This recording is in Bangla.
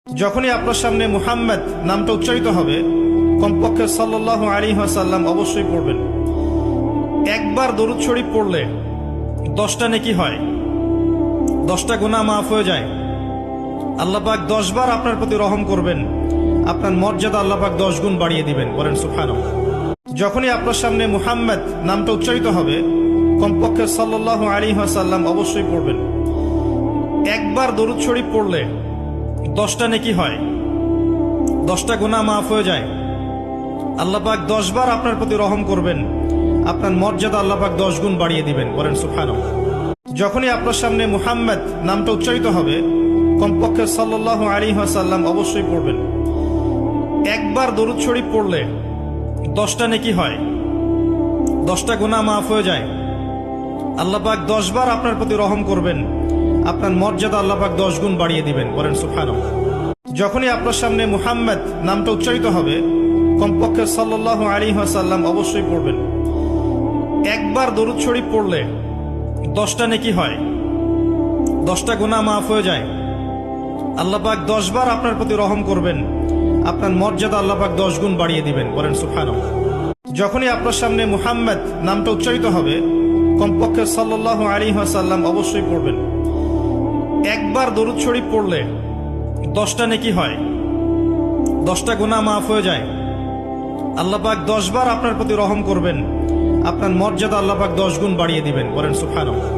যখনই আপনার সামনে মুহাম্মদ নামটা উচ্চারিত হবে কমপক্ষে সাল্লাল্লাহু আলাইহি ওয়াসাল্লাম অবশ্যই পড়বেন। একবার দরুদ শরীফ পড়লে 10টা নেকি হয়, 10টা গুনাহ মাফ হয়ে যায়। আল্লাহ পাক 10 বার আপনার প্রতি রহম করবেন, আপনার মর্যাদা আল্লাহ পাক 10 গুণ বাড়িয়ে দিবেন। বলেন সুবহানাল্লাহ। যখনই আপনার সামনে মুহাম্মদ নামটা উচ্চারিত হবে কমপক্ষে সাল্লাল্লাহু আলাইহি ওয়াসাল্লাম অবশ্যই পড়বেন। একবার দরুদ শরীফ পড়লে 10টা নেকি হয়, 10টা গুনাহ মাফ হয়ে যায়। আল্লাহ পাক 10 বার আপনার প্রতি রহম করবেন, আপনার মর্যাদা আল্লাহ পাক 10 গুণ বাড়িয়ে দিবেন। বলেন সুবহানাল্লাহ। যখনই আপনার সামনে মুহাম্মদ নামটা উচ্চারিত হবে কমপক্ষে সাল্লাল্লাহু আলাইহি ওয়াসাল্লাম অবশ্যই পড়বেন। একবার দরুদ শরীফ পড়লে 10টা নেকি হয়, 10টা গুনাহ মাফ হয়ে যায়। আল্লাহ পাক 10 বার আপনার প্রতি রহম করবেন, আপনার মর্যাদা আল্লাহ পাক 10 গুণ বাড়িয়ে দিবেন। বলেন সুবহানাল্লাহ। যখনই আপনার সামনে মুহাম্মদ নামটা উচ্চারিত হবে কমপক্ষে সাল্লাল্লাহু আলাইহি ওয়াসাল্লাম অবশ্যই পড়বেন। একবার দরুদ শরীফ পড়লে 10টা নেকি হয়, 10টা গুনাহ মাফ হয়ে যায়। আল্লাহ পাক 10 বার আপনার প্রতি রহম করবেন, আপনার মর্যাদা আল্লাহ পাক 10 গুণ বাড়িয়ে দিবেন। বলেন সুবহানাল্লাহ। যখনই আপনার সামনে মুহাম্মদ নামটা উচ্চারিত হবে কমপক্ষে সাল্লাল্লাহু আলাইহি ওয়াসাল্লাম অবশ্যই পড়বেন। একবার দরুদ শরীফ পড়লে 10টা নেকি হয়, 10টা গুনাহ মাফ হয়ে যায়। আল্লাহ পাক 10 বার আপনার প্রতি রহম করবেন, আপনার মর্যাদা আল্লাহ পাক 10 গুণ বাড়িয়ে দিবেন। বলেন সুবহানাল্লাহ।